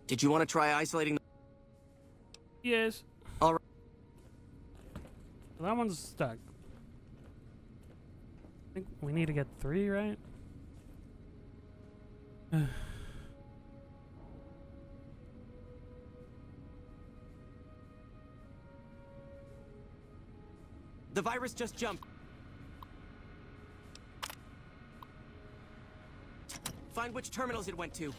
Did you want to try isolating the... Yes. All right. That one's stuck. I think we need to get 3, right? The virus just jumped. Find which terminals it went to.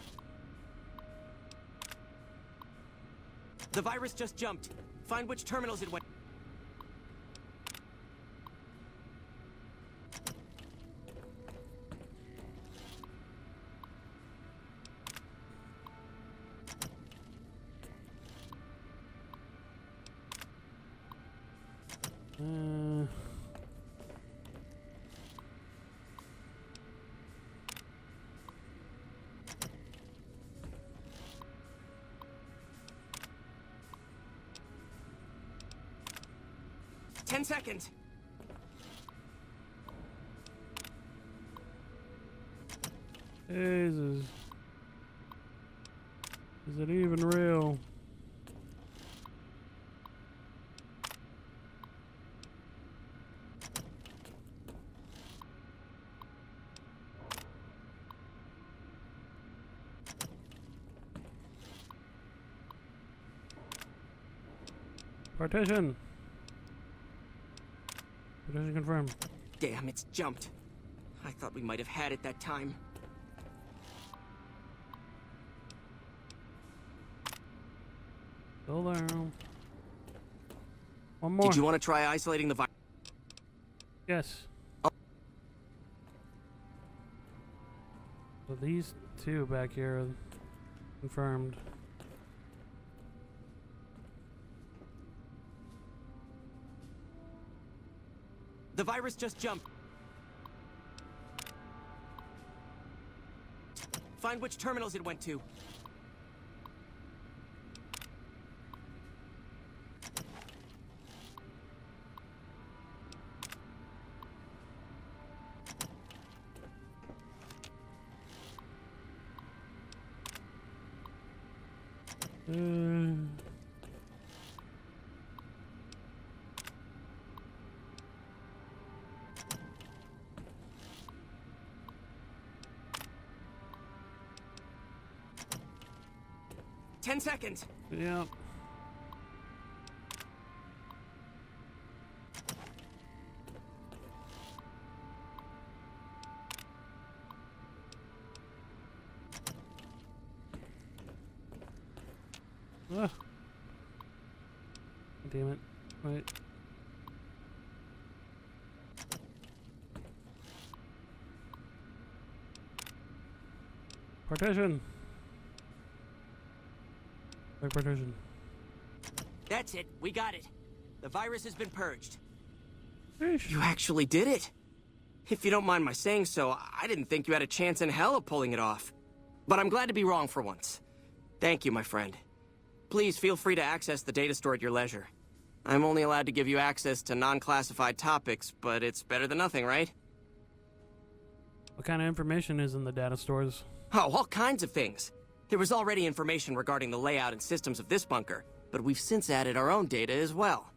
The virus just jumped. Find which terminals it went. Uh, 10 seconds. Jesus. Is it even real? Partition. Partition confirmed. Damn, it's jumped. I thought we might have had it that time. Still there. One more. Did you want to try isolating the virus? Yes. Oh. So these two back here are confirmed. The virus just jumped. Find which terminals it went to. Uh, 10 seconds. yeah. Ah. Damn it. Wait. Partition. Right partition. That's it. We got it. The virus has been purged. Eesh. You actually did it. If you don't mind my saying so, I didn't think you had a chance in hell of pulling it off. But I'm glad to be wrong for once. Thank you, my friend. Please feel free to access the data store at your leisure. I'm only allowed to give you access to non-classified topics, but it's better than nothing, right? What kind of information is in the data stores? Oh, all kinds of things. There was already information regarding the layout and systems of this bunker, but we've since added our own data as well.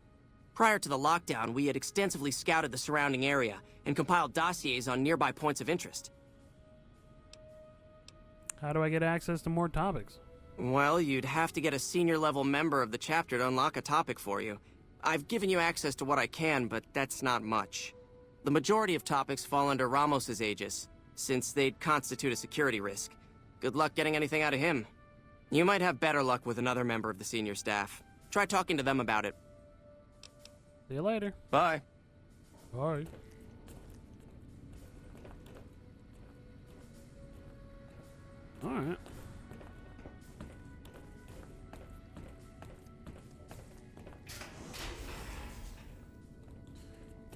Prior to the lockdown, we had extensively scouted the surrounding area and compiled dossiers on nearby points of interest. How do I get access to more topics? Well, you'd have to get a senior-level member of the chapter to unlock a topic for you. I've given you access to what I can, but that's not much. The majority of topics fall under Ramos's aegis, since they'd constitute a security risk. Good luck getting anything out of him. You might have better luck with another member of the senior staff. Try talking to them about it. See you later. Bye. Bye. Alright.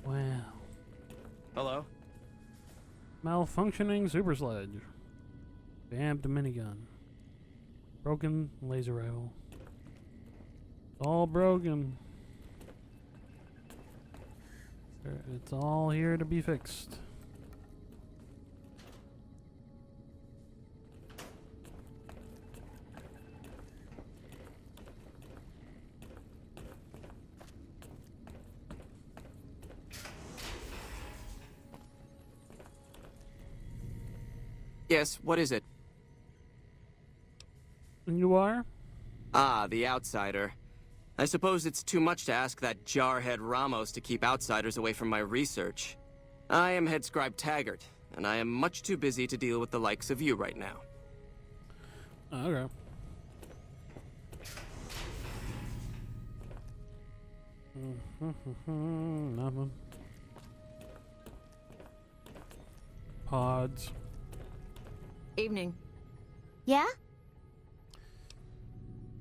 Wow. Hello? Malfunctioning super sledge. Vamped minigun. Broken laser rifle. All broken. It's all here to be fixed. Yes, what is it? And you are? Ah, the outsider. I suppose it's too much to ask that jarhead Ramos to keep outsiders away from my research. I am Head Scribe Taggart, and I am much too busy to deal with the likes of you right now. Okay. Nothing. Pods. Evening. Yeah?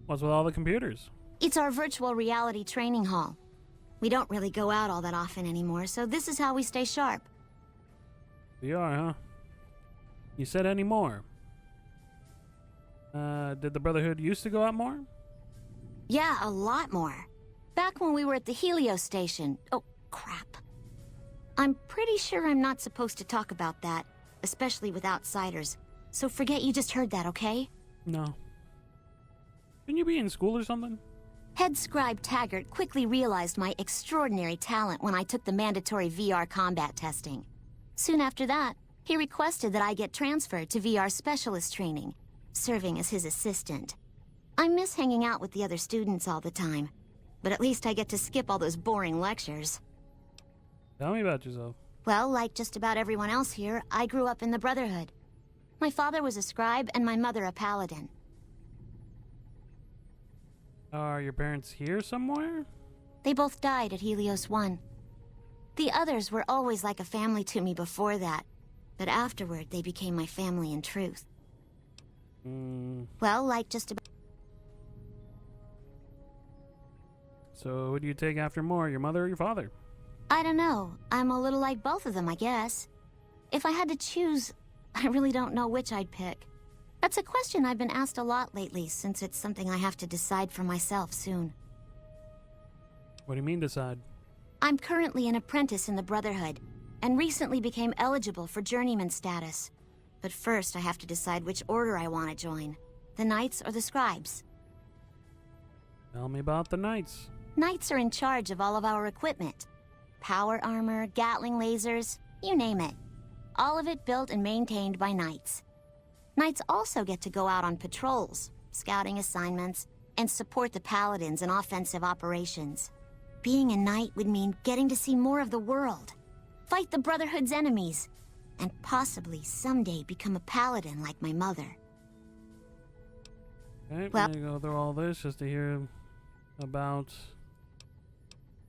What's with all the computers? It's our virtual reality training hall. We don't really go out all that often anymore, so this is how we stay sharp. VR, huh? You said any more? Did the Brotherhood used to go out more? Yeah, a lot more. Back when we were at the Helios station. Oh, crap. I'm pretty sure I'm not supposed to talk about that, especially with outsiders. So forget you just heard that, okay? No. Shouldn't you be in school or something? Head Scribe Taggart quickly realized my extraordinary talent when I took the mandatory VR combat testing. Soon after that, he requested that I get transferred to VR specialist training, serving as his assistant. I miss hanging out with the other students all the time, but at least I get to skip all those boring lectures. Tell me about yourself. Well, like just about everyone else here, I grew up in the Brotherhood. My father was a scribe and my mother a paladin. Are your parents here somewhere? They both died at Helios 1. The others were always like a family to me before that, but afterward they became my family in truth. Well, like just about... So who do you take after more, your mother or your father? I don't know. I'm a little like both of them, I guess. If I had to choose, I really don't know which I'd pick. That's a question I've been asked a lot lately, since it's something I have to decide for myself soon. What do you mean decide? I'm currently an apprentice in the Brotherhood, and recently became eligible for journeyman status. But first I have to decide which order I want to join. The Knights or the Scribes? Tell me about the Knights. Knights are in charge of all of our equipment. Power armor, Gatling lasers, you name it. All of it built and maintained by Knights. Knights also get to go out on patrols, scouting assignments, and support the Paladins in offensive operations. Being a Knight would mean getting to see more of the world, fight the Brotherhood's enemies, and possibly someday become a Paladin like my mother. Okay, Well- I'm gonna go through all this just to hear about...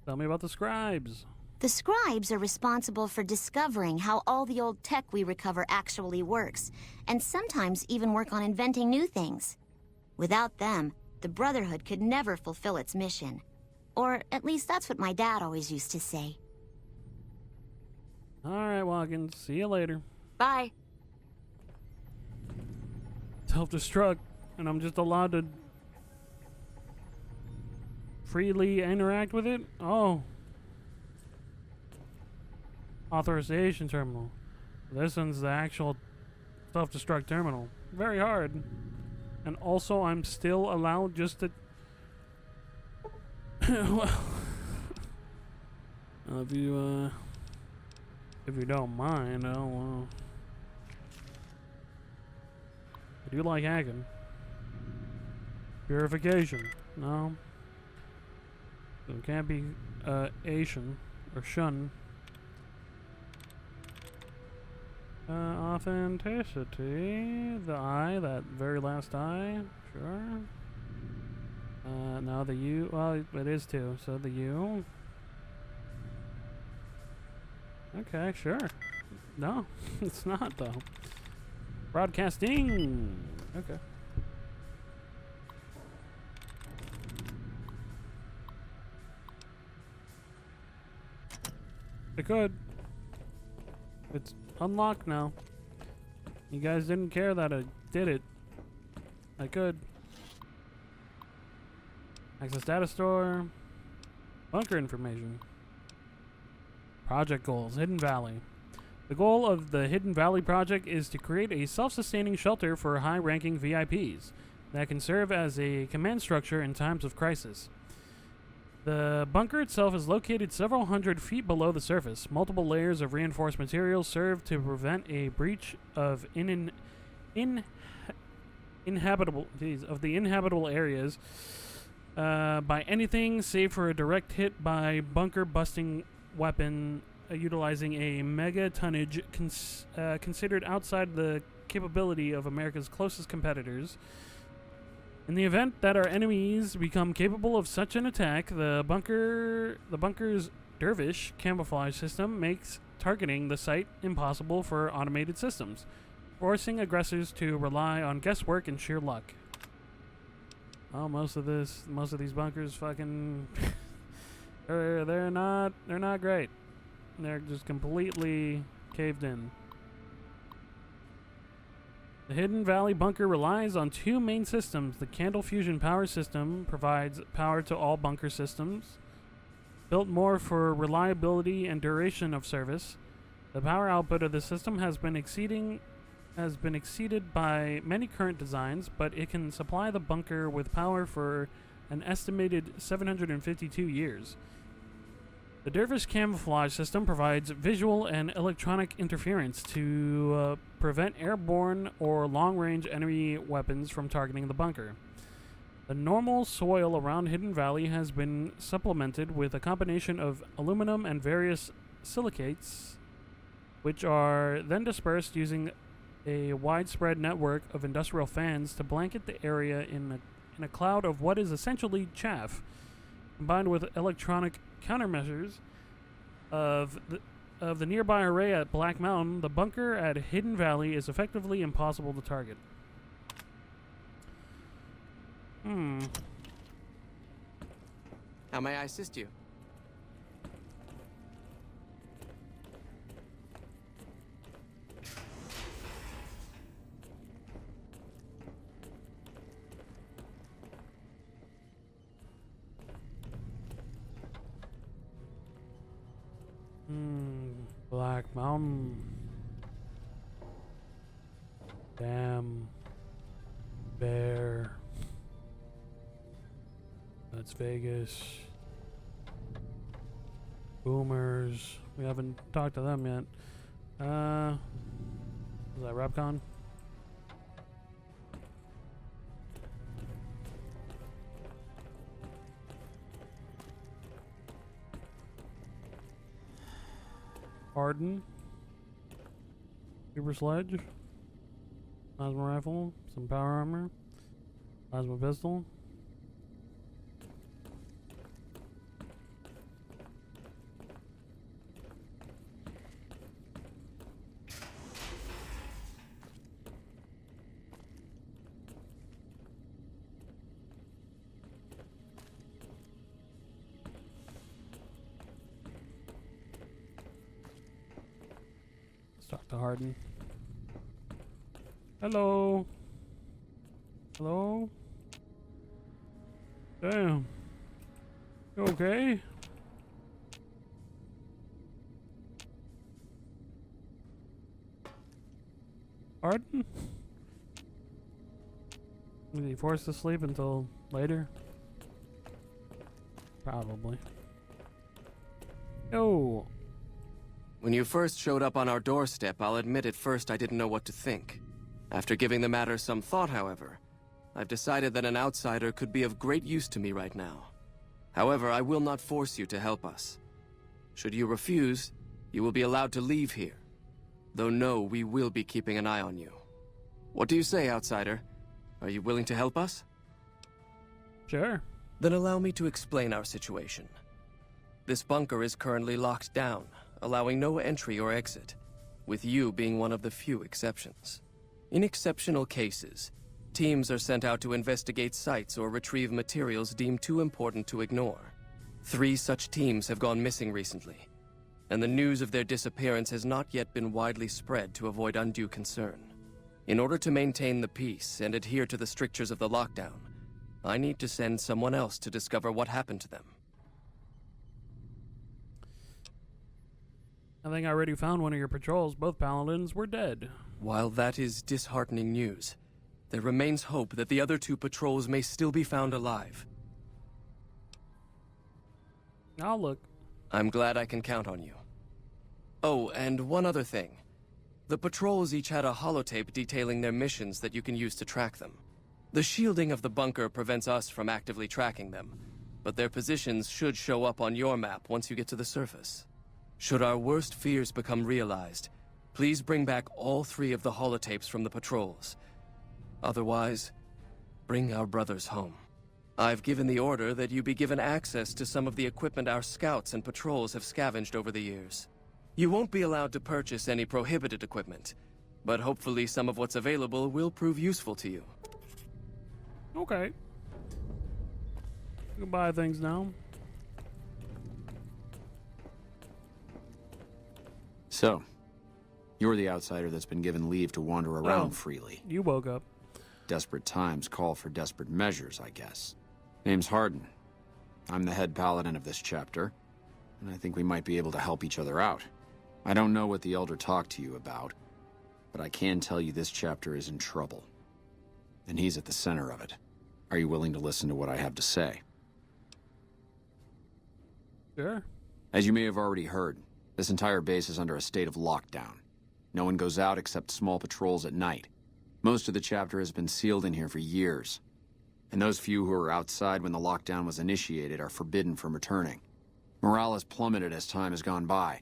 Tell me about the Scribes. The Scribes are responsible for discovering how all the old tech we recover actually works, and sometimes even work on inventing new things. Without them, the Brotherhood could never fulfill its mission. Or at least that's what my dad always used to say. Alright, Watkins. See you later. Bye. Self-destruct, and I'm just allowed to freely interact with it? Oh. Authorization terminal. This one's the actual self-destruct terminal. Very hard. And also, I'm still allowed just to... well... if you don't mind, I do like hacking. Purification. No. So it can't be, Asian. Or shun. Authenticity. The I, that very last I. Sure. Now the U. Well, it is too. So the U. Okay, sure. No, it's not though. Broadcasting. Okay. I could. It's unlocked now. You guys didn't care that I did it. I could. Access data store. Bunker information. Project goals. Hidden Valley. The goal of the Hidden Valley project is to create a self-sustaining shelter for high-ranking VIPs that can serve as a command structure in times of crisis. The bunker itself is located several hundred feet below the surface. Multiple layers of reinforced materials serve to prevent a breach of inhabitable areas by anything save for a direct hit by bunker busting weapon utilizing a mega tonnage considered outside the capability of America's closest competitors. In the event that our enemies become capable of such an attack, the bunker's dervish camouflage system makes targeting the site impossible for automated systems, forcing aggressors to rely on guesswork and sheer luck. Oh, most of these bunkers fucking they're not great. They're just completely caved in. The Hidden Valley bunker relies on two main systems. The Candle Fusion power system provides power to all bunker systems, built more for reliability and duration of service. The power output of the system has been exceeded by many current designs, but it can supply the bunker with power for an estimated 752 years. The Dervish camouflage system provides visual and electronic interference to prevent airborne or long-range enemy weapons from targeting the bunker. The normal soil around Hidden Valley has been supplemented with a combination of aluminum and various silicates, which are then dispersed using a widespread network of industrial fans to blanket the area in a cloud of what is essentially chaff. Combined with electronic countermeasures of the nearby array at Black Mountain, the bunker at Hidden Valley is effectively impossible to target. How may I assist you? Black Mountain. Damn. Bear. That's Vegas. Boomers. We haven't talked to them yet. Is that Repcon? Harden. Super Sledge. Plasma Rifle. Some Power Armor. Plasma Pistol. Talk to Harden. Hello. Hello. Damn. You okay? Harden? Was he forced to sleep until later? Probably. Yo. When you first showed up on our doorstep, I'll admit at first I didn't know what to think. After giving the matter some thought, however, I've decided that an outsider could be of great use to me right now. However, I will not force you to help us. Should you refuse, you will be allowed to leave here. Though no, we will be keeping an eye on you. What do you say, outsider? Are you willing to help us? Sure. Then allow me to explain our situation. This bunker is currently locked down, allowing no entry or exit, with you being one of the few exceptions. In exceptional cases, teams are sent out to investigate sites or retrieve materials deemed too important to ignore. 3 such teams have gone missing recently, and the news of their disappearance has not yet been widely spread to avoid undue concern. In order to maintain the peace and adhere to the strictures of the lockdown, I need to send someone else to discover what happened to them. I think I already found one of your patrols. Both paladins were dead. While that is disheartening news, there remains hope that the other 2 patrols may still be found alive. I'll look. I'm glad I can count on you. Oh, and one other thing. The patrols each had a holotape detailing their missions that you can use to track them. The shielding of the bunker prevents us from actively tracking them, but their positions should show up on your map once you get to the surface. Should our worst fears become realized, please bring back all 3 of the holotapes from the patrols. Otherwise, bring our brothers home. I've given the order that you be given access to some of the equipment our scouts and patrols have scavenged over the years. You won't be allowed to purchase any prohibited equipment, but hopefully some of what's available will prove useful to you. Okay. You can buy things now. So, you're the outsider that's been given leave to wander around Well, freely. You woke up. Desperate times call for desperate measures, I guess. Name's Hardin. I'm the head paladin of this chapter, and I think we might be able to help each other out. I don't know what the Elder talked to you about, but I can tell you this chapter is in trouble. And he's at the center of it. Are you willing to listen to what I have to say? Sure. As you may have already heard, this entire base is under a state of lockdown. No one goes out except small patrols at night. Most of the chapter has been sealed in here for years. And those few who were outside when the lockdown was initiated are forbidden from returning. Morale has plummeted as time has gone by.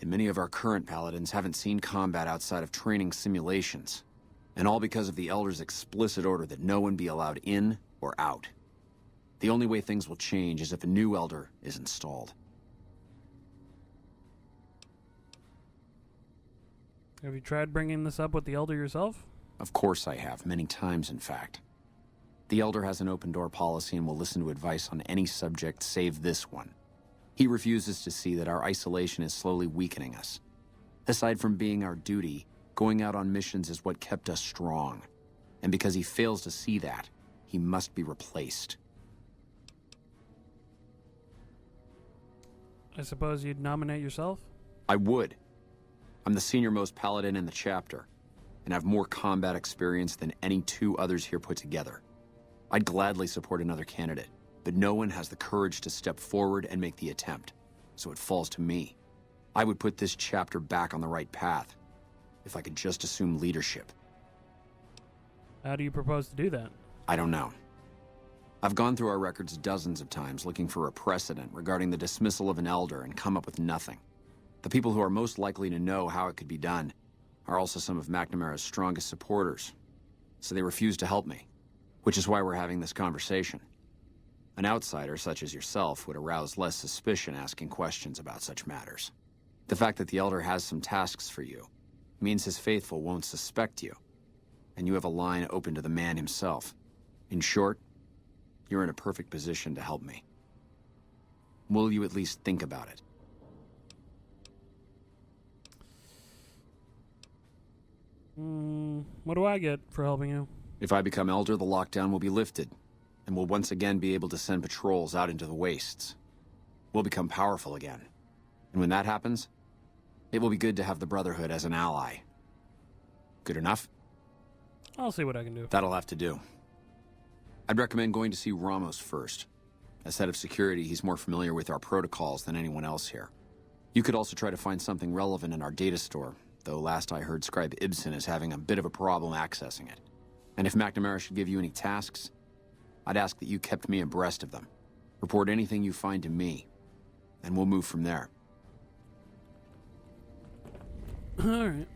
And many of our current paladins haven't seen combat outside of training simulations. And all because of the Elder's explicit order that no one be allowed in or out. The only way things will change is if a new Elder is installed. Have you tried bringing this up with the Elder yourself? Of course I have, many times in fact. The Elder has an open-door policy and will listen to advice on any subject save this one. He refuses to see that our isolation is slowly weakening us. Aside from being our duty, going out on missions is what kept us strong. And because he fails to see that, he must be replaced. I suppose you'd nominate yourself? I would. I'm the senior-most paladin in the chapter, and have more combat experience than any 2 others here put together. I'd gladly support another candidate, but no one has the courage to step forward and make the attempt, so it falls to me. I would put this chapter back on the right path, if I could just assume leadership. How do you propose to do that? I don't know. I've gone through our records dozens of times looking for a precedent regarding the dismissal of an Elder and come up with nothing. The people who are most likely to know how it could be done are also some of McNamara's strongest supporters, so they refuse to help me, which is why we're having this conversation. An outsider such as yourself would arouse less suspicion asking questions about such matters. The fact that the Elder has some tasks for you means his faithful won't suspect you, and you have a line open to the man himself. In short, you're in a perfect position to help me. Will you at least think about it? What do I get for helping you? If I become Elder, the lockdown will be lifted, and we'll once again be able to send patrols out into the wastes. We'll become powerful again. And when that happens, it will be good to have the Brotherhood as an ally. Good enough? I'll see what I can do. That'll have to do. I'd recommend going to see Ramos first. As head of security, he's more familiar with our protocols than anyone else here. You could also try to find something relevant in our data store, though last I heard Scribe Ibsen is having a bit of a problem accessing it. And if McNamara should give you any tasks, I'd ask that you kept me abreast of them. Report anything you find to me, and we'll move from there. All right.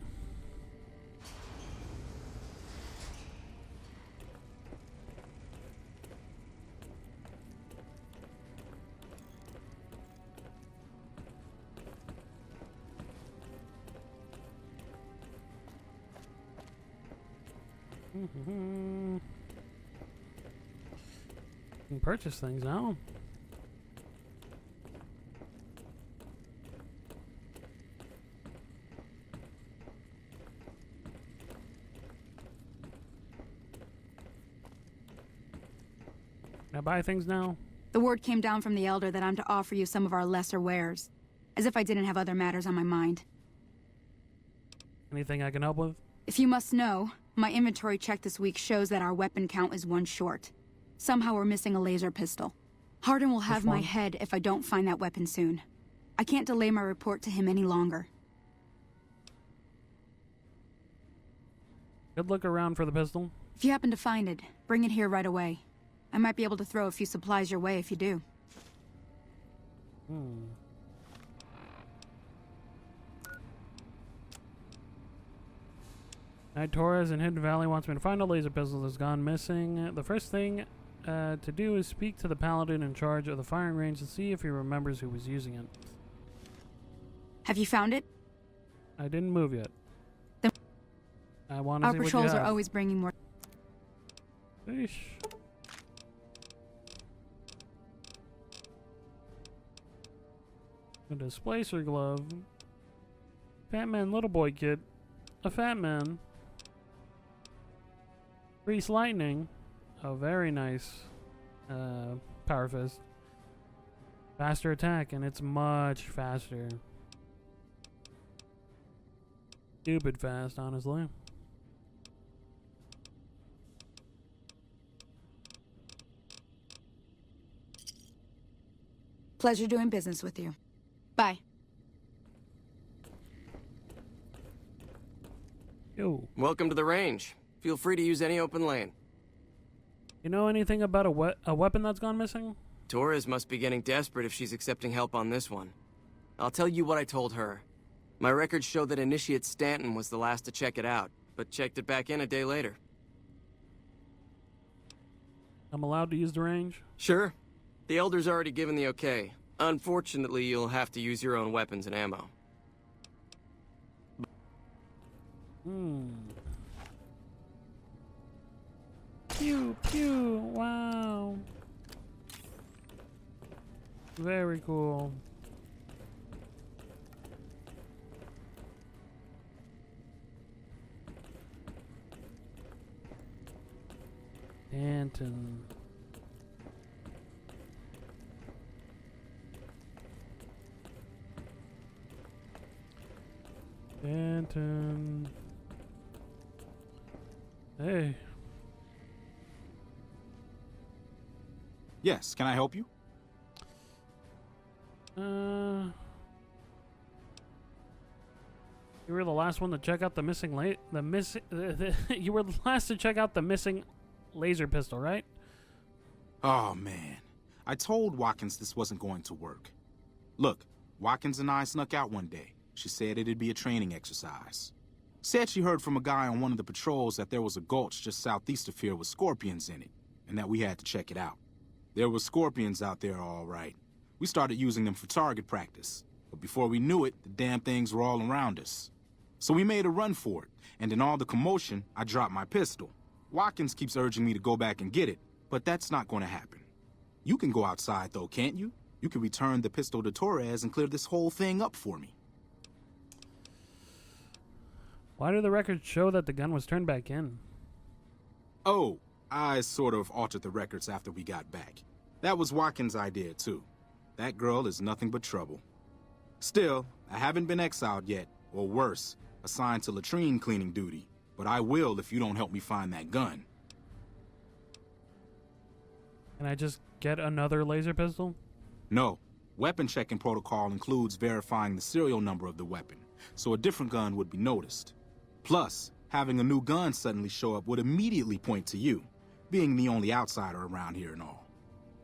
Can purchase things now. Can I buy things now? The word came down from the Elder that I'm to offer you some of our lesser wares. As if I didn't have other matters on my mind. Anything I can help with? If you must know, my inventory check this week shows that our weapon count is 1 short. Somehow we're missing a laser pistol. Hardin will have my head if I don't find that weapon soon. I can't delay my report to him any longer. Good look around for the pistol. If you happen to find it, bring it here right away. I might be able to throw a few supplies your way if you do. Night Torres in Hidden Valley wants me to find a laser pistol that's gone missing. The first thing to do is speak to the paladin in charge of the firing range and see if he remembers who was using it. Have you found it? I didn't move yet. Then I want to see our what you patrols have. are always bringing more. Eesh. A displacer glove. Fat man, little boy kid. A fat man. Grease lightning. Oh, very nice. Power fist. Faster attack, and it's much faster. Stupid fast, honestly. Pleasure doing business with you. Bye. Yo. Welcome to the range. Feel free to use any open lane. You know anything about a weapon that's gone missing? Torres must be getting desperate if she's accepting help on this one. I'll tell you what I told her. My records show that Initiate Stanton was the last to check it out, but checked it back in a day later. I'm allowed to use the range? Sure. The Elder's already given the okay. Unfortunately, you'll have to use your own weapons and ammo. Pew, pew, wow. Very cool. Stanton. Stanton. Hey. Yes, can I help you? You were the last one to check out the missing you were the last to check out the missing laser pistol, right? Oh, man. I told Watkins this wasn't going to work. Look, Watkins and I snuck out one day. She said it'd be a training exercise. Said she heard from a guy on one of the patrols that there was a gulch just southeast of here with scorpions in it, and that we had to check it out. There were scorpions out there, all right. We started using them for target practice, but before we knew it, the damn things were all around us. So we made a run for it, and in all the commotion, I dropped my pistol. Watkins keeps urging me to go back and get it, but that's not going to happen. You can go outside, though, can't you? You can return the pistol to Torres and clear this whole thing up for me. Why do the records show that the gun was turned back in? Oh, I sort of altered the records after we got back. That was Watkins' idea, too. That girl is nothing but trouble. Still, I haven't been exiled yet, or worse, assigned to latrine cleaning duty. But I will if you don't help me find that gun. Can I just get another laser pistol? No. Weapon checking protocol includes verifying the serial number of the weapon, so a different gun would be noticed. Plus, having a new gun suddenly show up would immediately point to you, being the only outsider around here and all.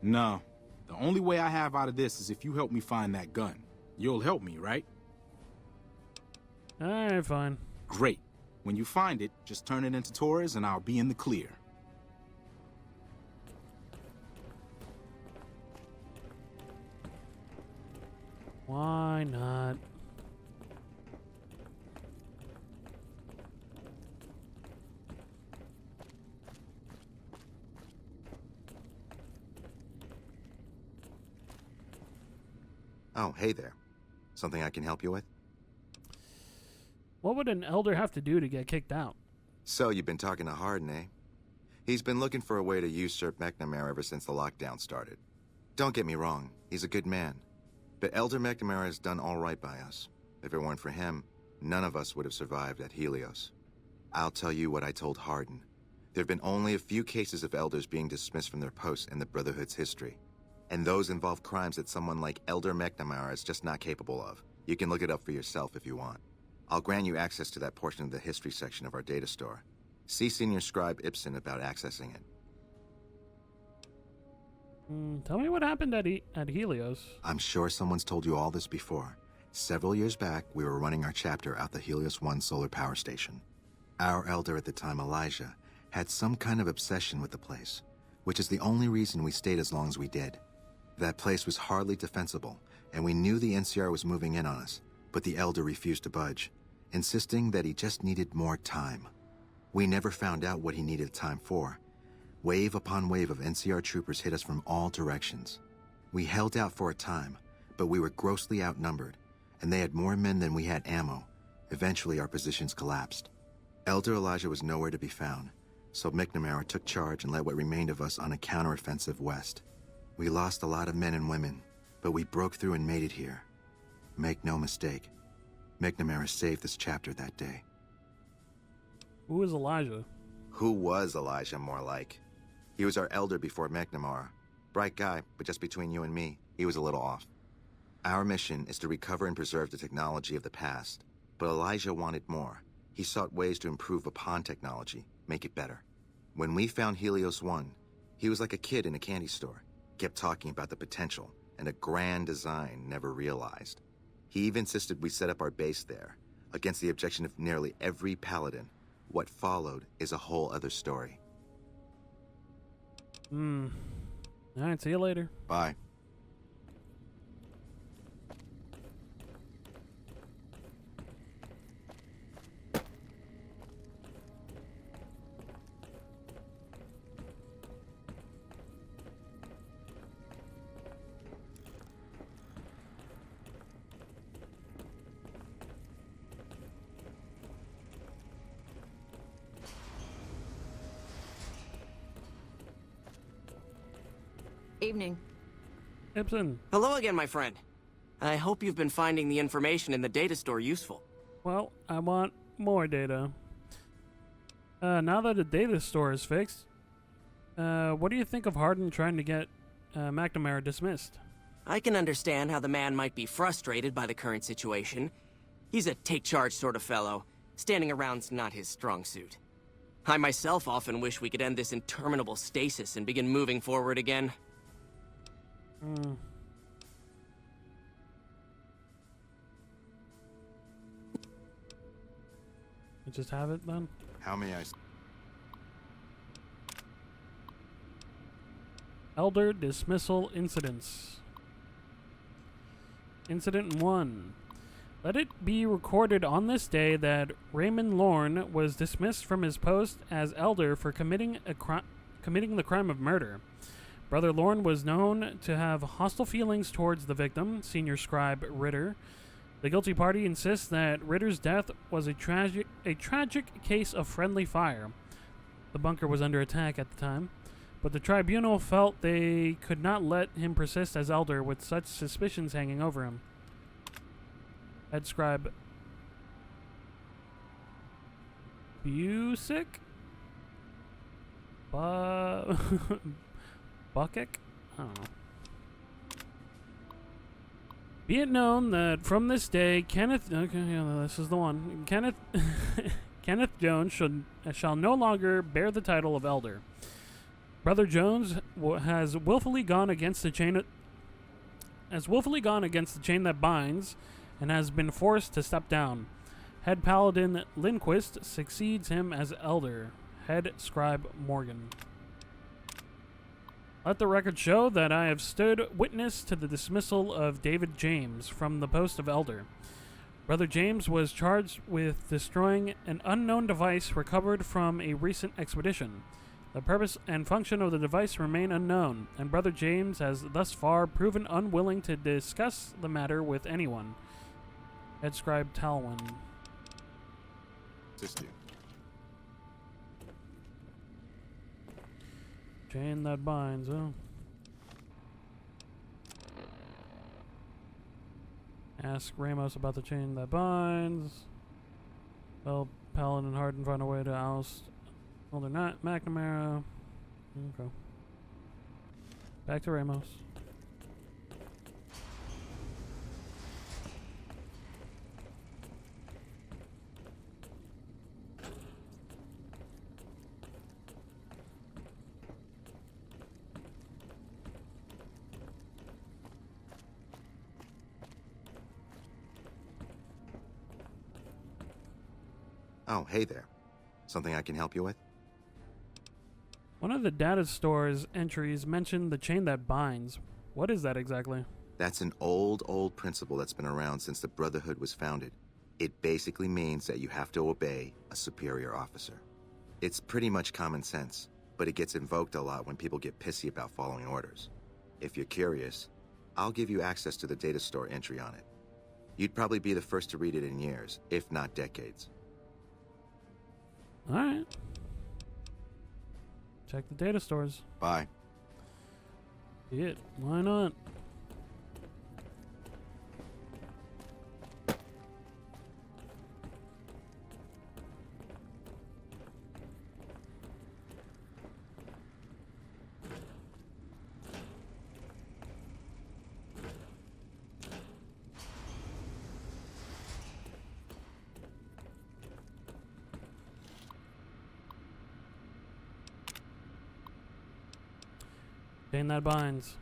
No, the only way I have out of this is if you help me find that gun. You'll help me, right? Alright, fine. Great. When you find it, just turn it into Torres and I'll be in the clear. Why not? Oh, hey there. Something I can help you with? What would an elder have to do to get kicked out? So, you've been talking to Harden, eh? He's been looking for a way to usurp McNamara ever since the lockdown started. Don't get me wrong, he's a good man. But Elder McNamara has done all right by us. If it weren't for him, none of us would have survived at Helios. I'll tell you what I told Harden. There have been only a few cases of elders being dismissed from their posts in the Brotherhood's history. And those involve crimes that someone like Elder McNamara is just not capable of. You can look it up for yourself if you want. I'll grant you access to that portion of the history section of our data store. See Senior Scribe Ibsen about accessing it. Tell me what happened at Helios. I'm sure someone's told you all this before. Several years back, we were running our chapter out the Helios 1 solar power station. Our elder at the time, Elijah, had some kind of obsession with the place, which is the only reason we stayed as long as we did. That place was hardly defensible, and we knew the NCR was moving in on us, but the elder refused to budge, insisting that he just needed more time. We never found out what he needed time for. Wave upon wave of NCR troopers hit us from all directions. We held out for a time, but we were grossly outnumbered, and they had more men than we had ammo. Eventually, our positions collapsed. Elder Elijah was nowhere to be found, so McNamara took charge and led what remained of us on a counteroffensive west. We lost a lot of men and women, but we broke through and made it here. Make no mistake, McNamara saved this chapter that day. Who is Elijah? Who was Elijah, more like? He was our elder before McNamara. Bright guy, but just between you and me, he was a little off. Our mission is to recover and preserve the technology of the past, but Elijah wanted more. He sought ways to improve upon technology, make it better. When we found Helios 1, he was like a kid in a candy store, kept talking about the potential and a grand design never realized. He even insisted we set up our base there, against the objection of nearly every paladin. What followed is a whole other story. Alright, see you later. Bye. Evening. Ibsen. Hello again, my friend. I hope you've been finding the information in the data store useful. Well, I want more data. Now that the data store is fixed, what do you think of Hardin trying to get McNamara dismissed? I can understand how the man might be frustrated by the current situation. He's a take-charge sort of fellow. Standing around's not his strong suit. I myself often wish we could end this interminable stasis and begin moving forward again. You just have it then? How may I... Elder Dismissal Incidents. Incident 1. Let it be recorded on this day that Raymond Lorne was dismissed from his post as Elder for committing the crime of murder. Brother Lorne was known to have hostile feelings towards the victim, Senior Scribe Ritter. The guilty party insists that Ritter's death was a tragic case of friendly fire. The bunker was under attack at the time, but the tribunal felt they could not let him persist as Elder with such suspicions hanging over him. Head Scribe Busick? Buckek? I don't know. Be it known that from this day, Kenneth... Okay, yeah, this is the one. Kenneth Jones shall no longer bear the title of Elder. Brother Jones has willfully gone against the chain... that binds, and has been forced to step down. Head Paladin Lindquist succeeds him as Elder. Head Scribe Morgan. Let the record show that I have stood witness to the dismissal of David James from the post of Elder. Brother James was charged with destroying an unknown device recovered from a recent expedition. The purpose and function of the device remain unknown, and Brother James has thus far proven unwilling to discuss the matter with anyone. Head Scribe Talwin. Assist you. Chain that binds, huh? Ask Ramos about the chain that binds. Well, Paladin and Hardin find a way to oust. Well, they're not McNamara. Okay. Back to Ramos. Oh, hey there. Something I can help you with? One of the data store's entries mentioned the chain that binds. What is that exactly? That's an old principle that's been around since the Brotherhood was founded. It basically means that you have to obey a superior officer. It's pretty much common sense, but it gets invoked a lot when people get pissy about following orders. If you're curious, I'll give you access to the data store entry on it. You'd probably be the first to read it in years, if not decades. Alright. Check the data stores. Bye. Yeah, why not? Chain that binds.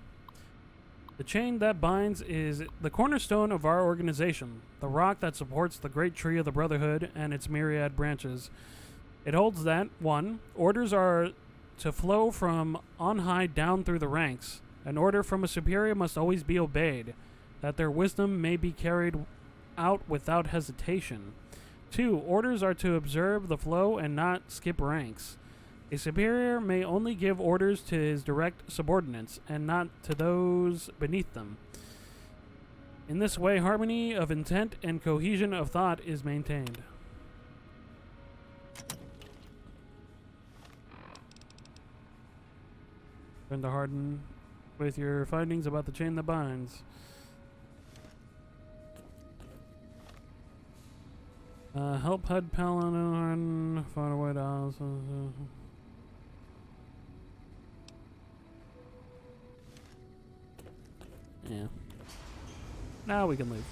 The chain that binds is the cornerstone of our organization, the rock that supports the great tree of the Brotherhood and its myriad branches. It holds that, 1, orders are to flow from on high down through the ranks. An order from a superior must always be obeyed, that their wisdom may be carried out without hesitation. 2, orders are to observe the flow and not skip ranks. A superior may only give orders to his direct subordinates, and not to those beneath them. In this way, harmony of intent and cohesion of thought is maintained. Brenda Harden, with your findings about the chain that binds. Help head Paladin find a way to house. Yeah. Now we can leave.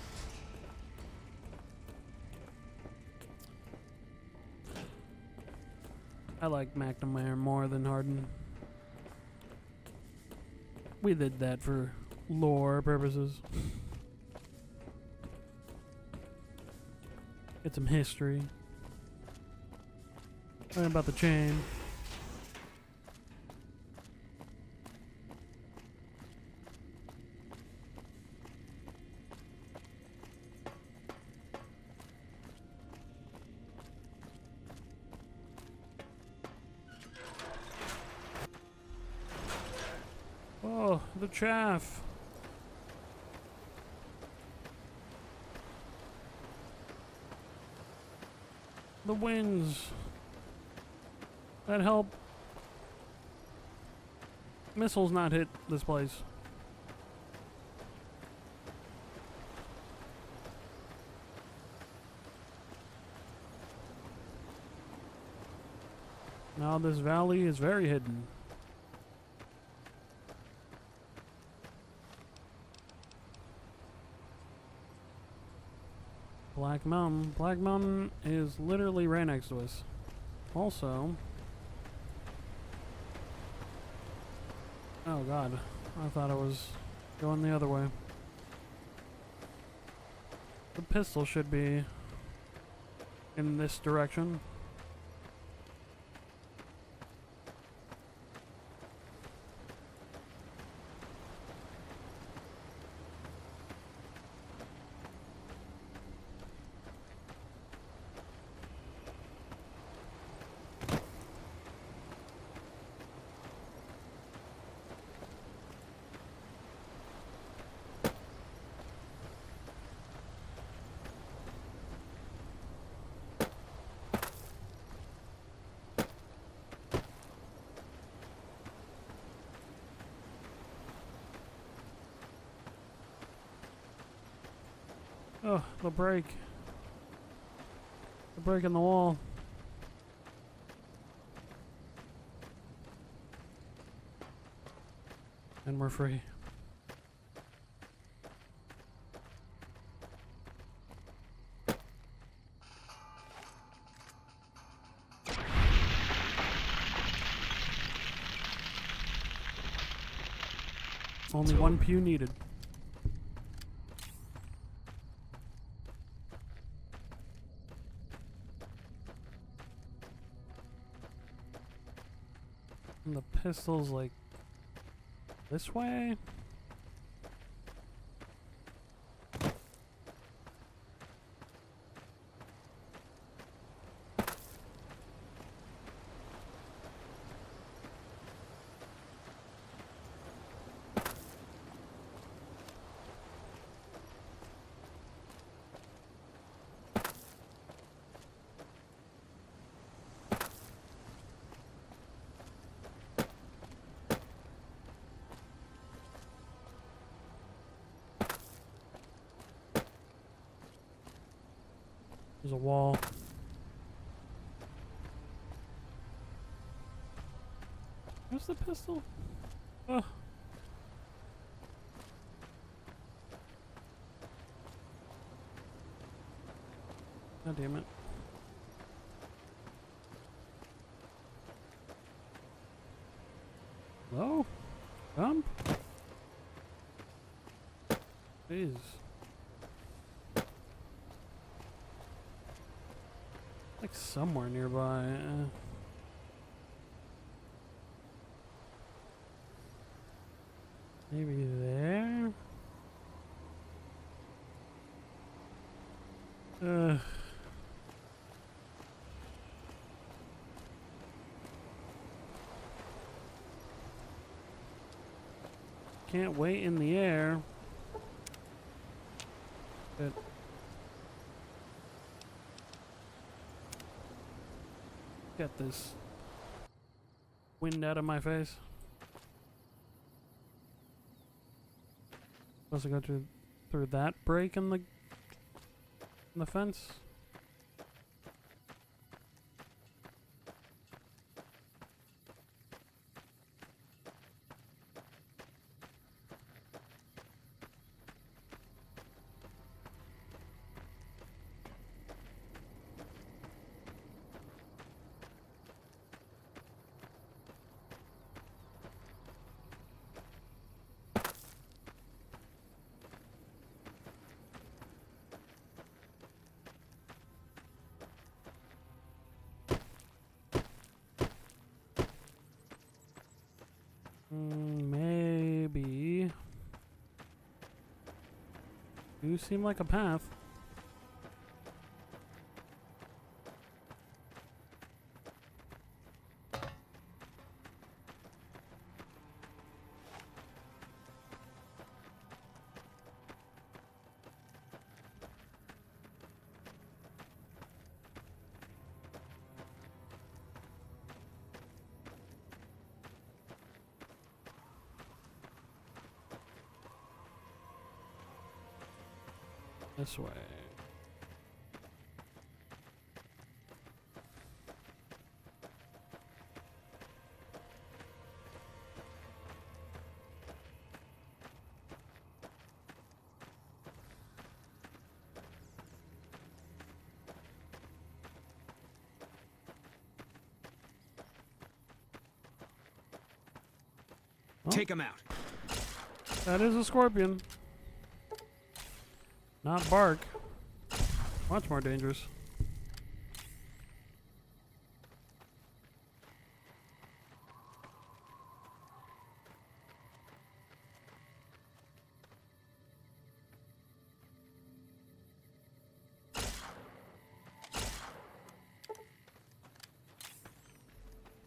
I like McNamara more than Harden. We did that for lore purposes. Get some history. Learn about the chain. Oh, the chaff. The winds that help missiles not hit this place. Now this valley is very hidden. Black Mountain. Black Mountain is literally right next to us. Also... oh god. I thought I was going the other way. The pistol should be in this direction. Oh, the break. The break in the wall. And we're free. Only one pew needed. And the pistol's like this way? There's a wall. Where's the pistol? Oh. God damn it. Hello? Jump? Jeez. Like somewhere nearby. Maybe there? Can't wait in the air. Good. Get this wind out of my face. Supposed to go through that break in the fence. Maybe. Do seem like a path. This way. Take him out. That is a scorpion. Not bark. Much more dangerous.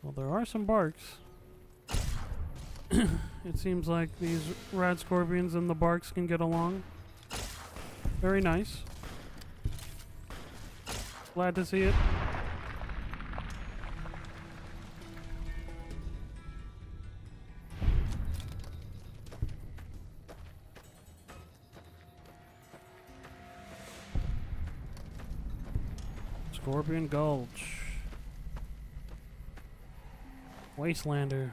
Well, there are some barks. It seems like these rat scorpions and the barks can get along. Very nice. Glad to see it. Scorpion Gulch. Wastelander.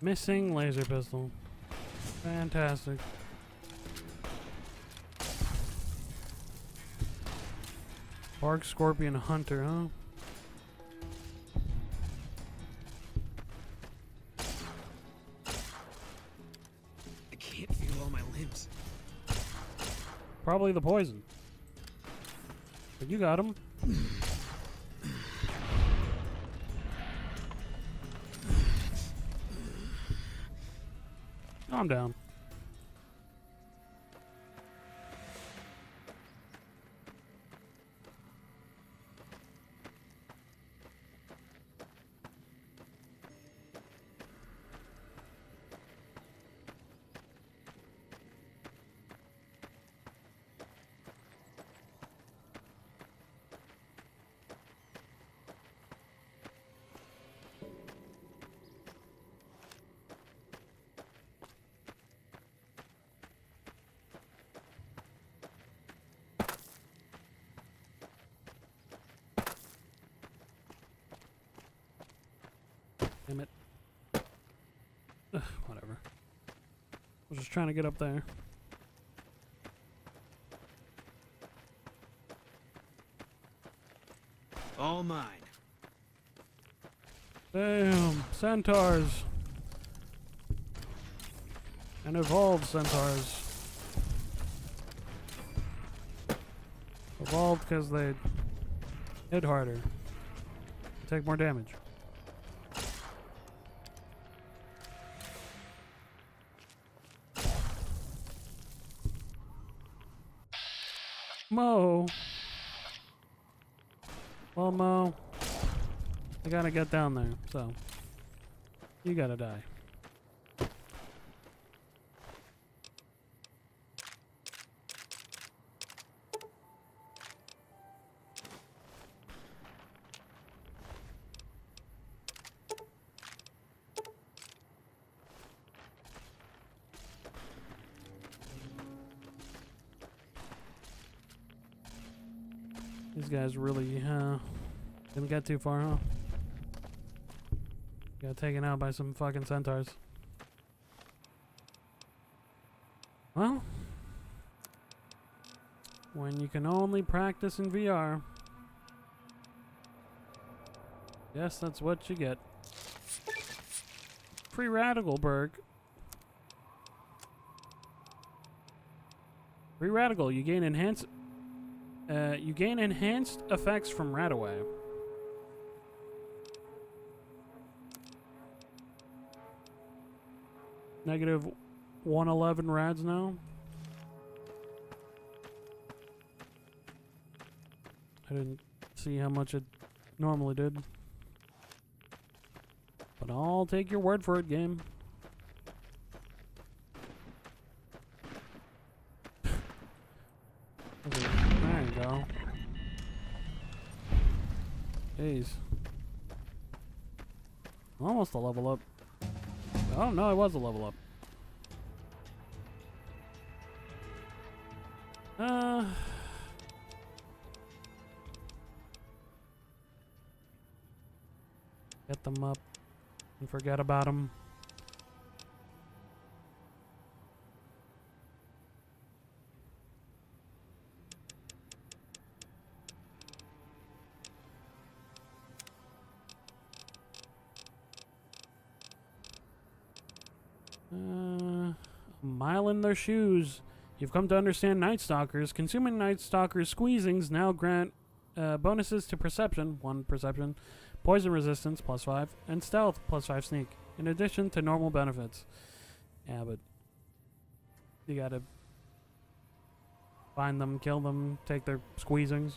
Missing laser pistol. Fantastic. Bark Scorpion Hunter, huh? I can't feel all my limbs. Probably the poison. But you got him. Calm down. Damn it. Ugh, whatever. I was just trying to get up there. All mine. Damn, centaurs. And evolved centaurs. Evolved because they hit harder. Take more damage. Mo. Well, Mo, I gotta get down there, so you gotta die. These guys really didn't get too far, huh? Got taken out by some fucking centaurs. Well, when you can only practice in VR, yes, that's what you get. Free radical perk. Free radical, you gain enhanced effects from Radaway. Negative 111 rads now. I didn't see how much it normally did. But I'll take your word for it, game. There you go. Jeez. Almost a level up. Oh no, it was a level up. Get them up and forget about them. A mile in their shoes. You've come to understand Night Stalkers. Consuming Night Stalkers squeezings now grant bonuses to perception, 1 perception, poison resistance, +5, and stealth, +5 sneak, in addition to normal benefits. Yeah, but you gotta find them, kill them, take their squeezings.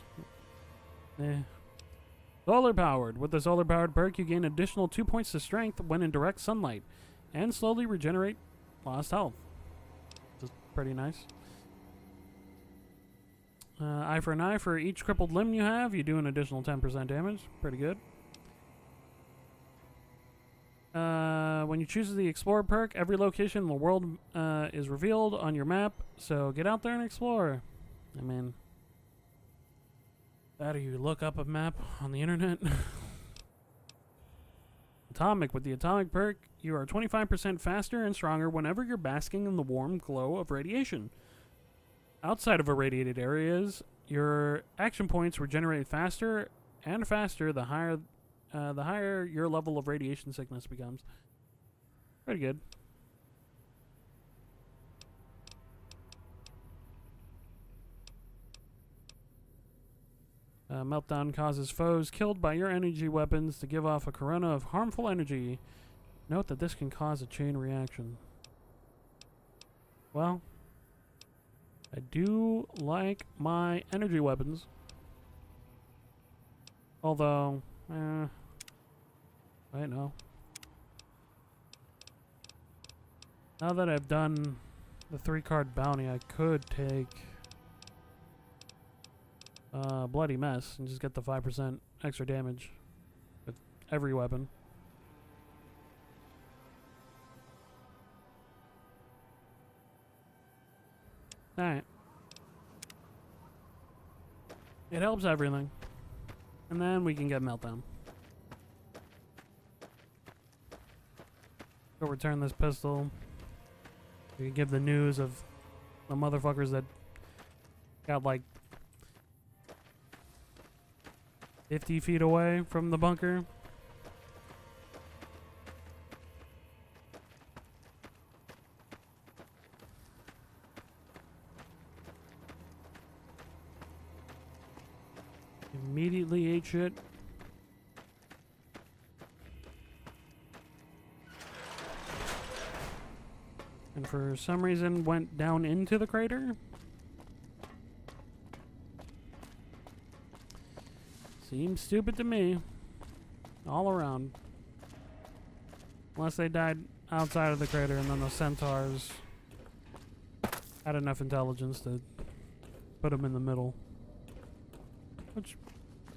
Solar powered. With the solar powered perk, you gain additional 2 points to strength when in direct sunlight, and slowly regenerate lost health. This is pretty nice. Eye for an eye. For each crippled limb you have, you do an additional 10% damage. Pretty good. When you choose the Explorer perk, every location in the world is revealed on your map, so get out there and explore. I mean, that or you look up a map on the internet. Atomic. With the Atomic perk, you are 25% faster and stronger whenever you're basking in the warm glow of radiation. Outside of irradiated areas, your action points regenerate faster and faster the higher your level of radiation sickness becomes. Pretty good. Meltdown causes foes killed by your energy weapons to give off a corona of harmful energy. Note that this can cause a chain reaction. Well, I do like my energy weapons. Although, I know. Now that I've done the 3-card bounty, I could take Bloody Mess and just get the 5% extra damage with every weapon. Alright. It helps everything. And then we can get Meltdown. Go return this pistol. We can give the news of the motherfuckers that got like 50 feet away from the bunker. Immediately ate shit. And for some reason went down into the crater. Seems stupid to me. All around. Unless they died outside of the crater and then the centaurs had enough intelligence to put them in the middle. Which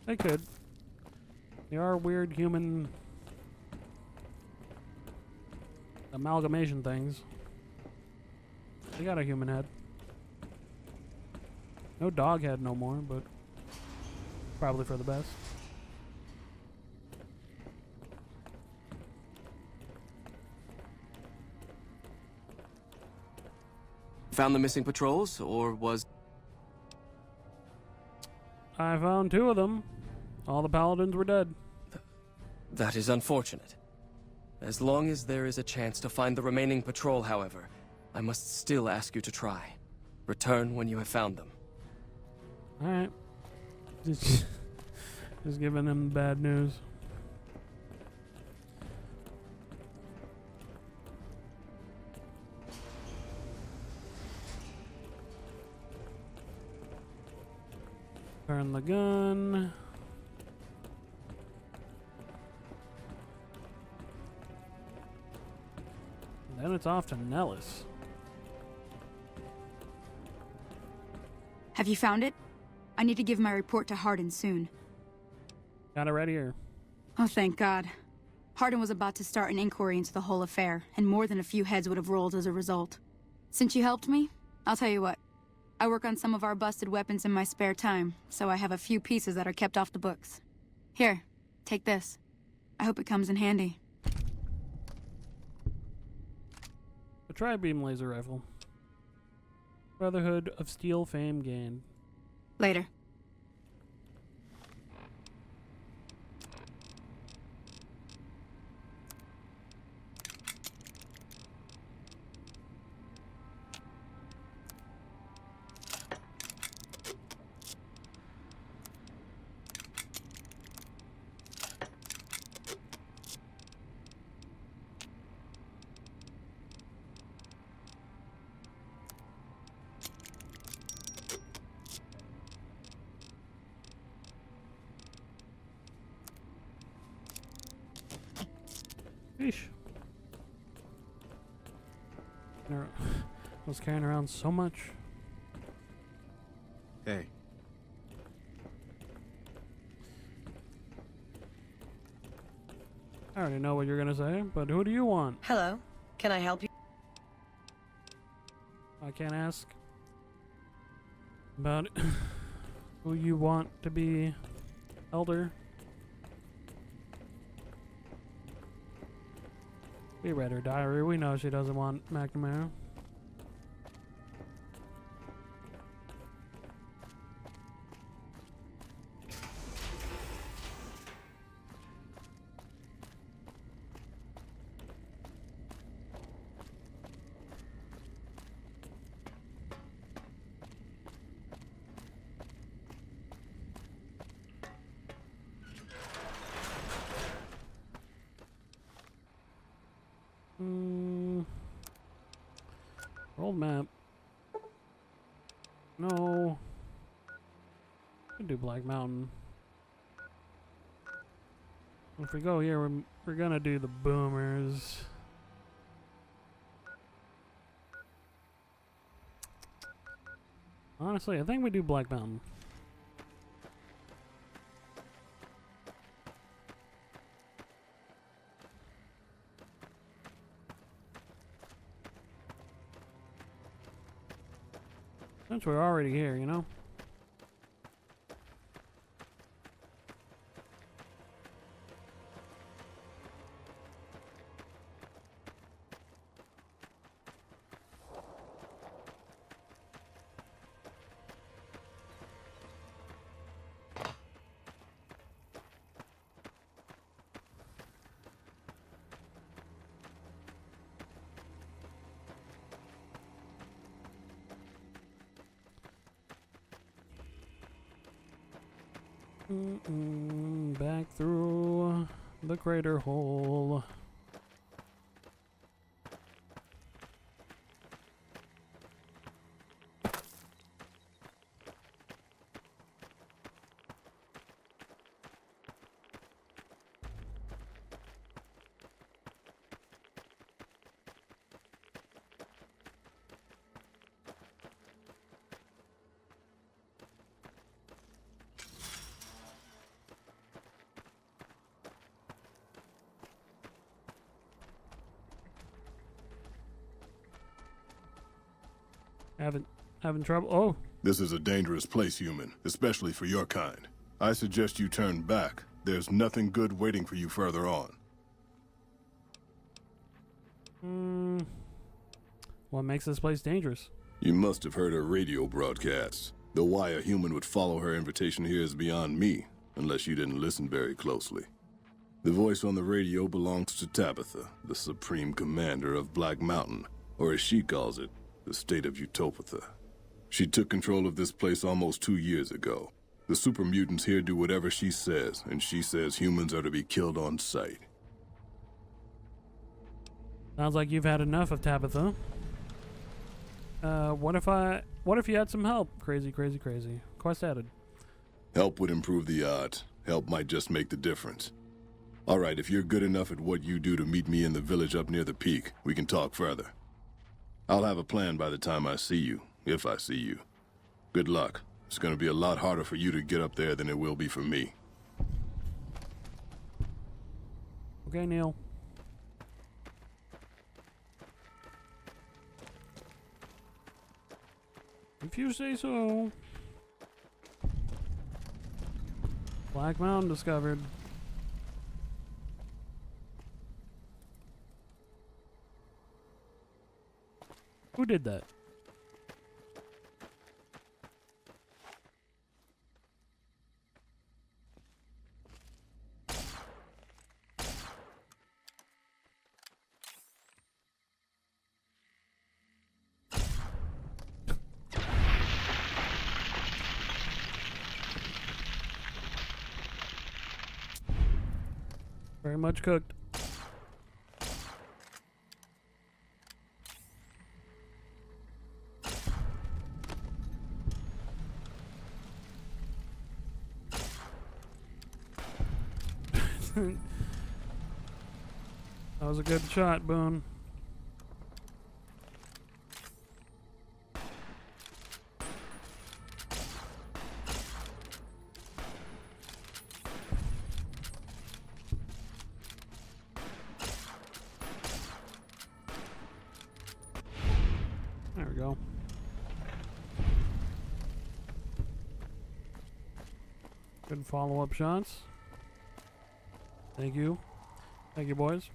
they could. They are weird human amalgamation things. They got a human head. No dog head no more, but probably for the best. Found the missing patrols, or was... I found 2 of them. All the paladins were dead. That is unfortunate. As long as there is a chance to find the remaining patrol, however, I must still ask you to try. Return when you have found them. Alright. Just giving them bad news. Turn the gun. Then it's off to Nellis. Have you found it? I need to give my report to Hardin soon. Got it right here. Oh, thank God. Hardin was about to start an inquiry into the whole affair, and more than a few heads would have rolled as a result. Since you helped me, I'll tell you what. I work on some of our busted weapons in my spare time, so I have a few pieces that are kept off the books. Here, take this. I hope it comes in handy. A tri-beam laser rifle. Brotherhood of Steel fame gained. Later. Sheesh. I was carrying around so much. Hey. I already know what you're gonna say, but who do you want? Hello. Can I help you? I can't ask about who you want to be elder. We read her diary. We know she doesn't want McNamara. Old map. No. Could do Black Mountain. If we go here, we're gonna do the boomers. Honestly, I think we do Black Mountain. Since we're already here, you know? Back through the crater hole. Having trouble? Oh. This is a dangerous place, human, especially for your kind. I suggest you turn back. There's nothing good waiting for you further on. What makes this place dangerous? You must have heard her radio broadcasts. Though why a human would follow her invitation here is beyond me, unless you didn't listen very closely. The voice on the radio belongs to Tabitha, the supreme commander of Black Mountain, or as she calls it, the state of Utopatha. She took control of this place almost 2 years ago. The super mutants here do whatever she says, and she says humans are to be killed on sight. Sounds like you've had enough of Tabitha. What if you had some help? Crazy. Quest added. Help would improve the odds. Help might just make the difference. Alright, if you're good enough at what you do to meet me in the village up near the peak, we can talk further. I'll have a plan by the time I see you, if I see you. Good luck. It's gonna be a lot harder for you to get up there than it will be for me. Okay, Neil. If you say so. Black Mountain discovered. Who did that? Very much cooked. That was a good shot, Boone. There we go. Good follow-up shots. Thank you. Thank you, boys.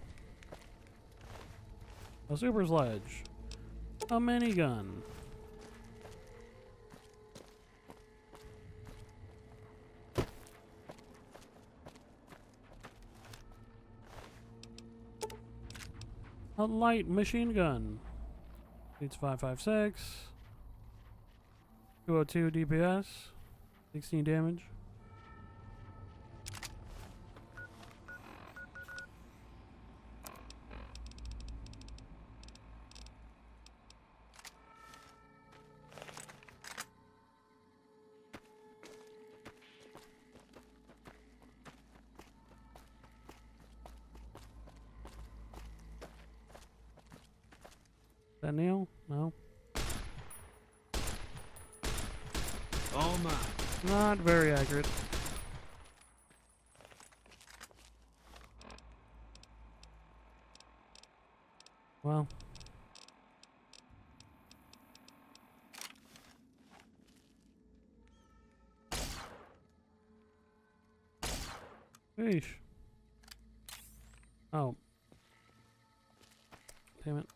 A super sledge. A minigun. A light machine gun. Beats 556. 202 DPS. 16 damage. that Neil? No. All mine. Not very accurate. Well. Eesh. Oh. Damn it.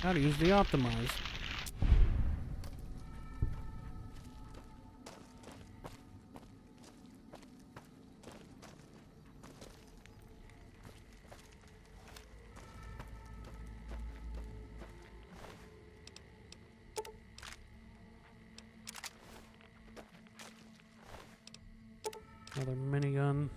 How to use the optimize. Another minigun.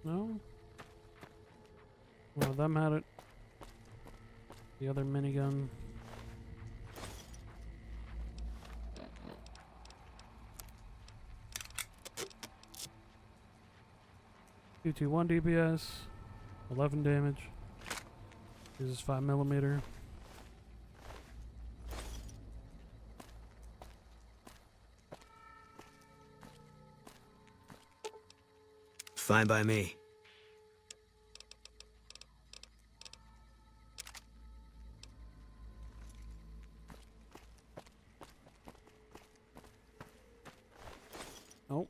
No? Well, them had it. The other minigun. .221 DPS, 11 damage. Uses 5mm. Fine by me. Oh.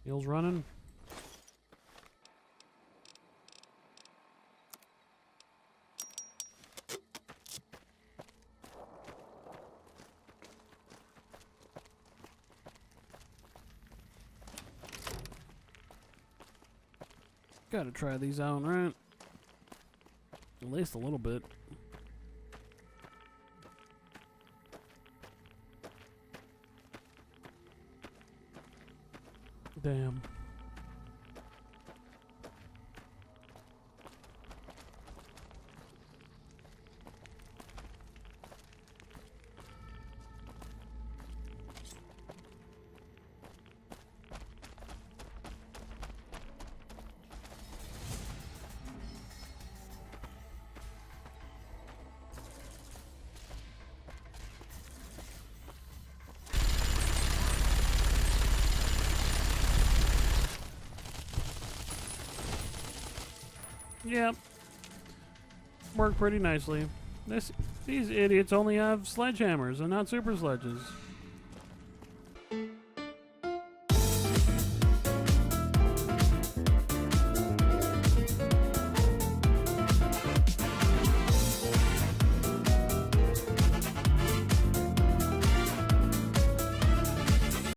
Heels running. Gotta try these out, right? At least a little bit. Damn. Yep. Worked pretty nicely. These idiots only have sledgehammers and not super sledges.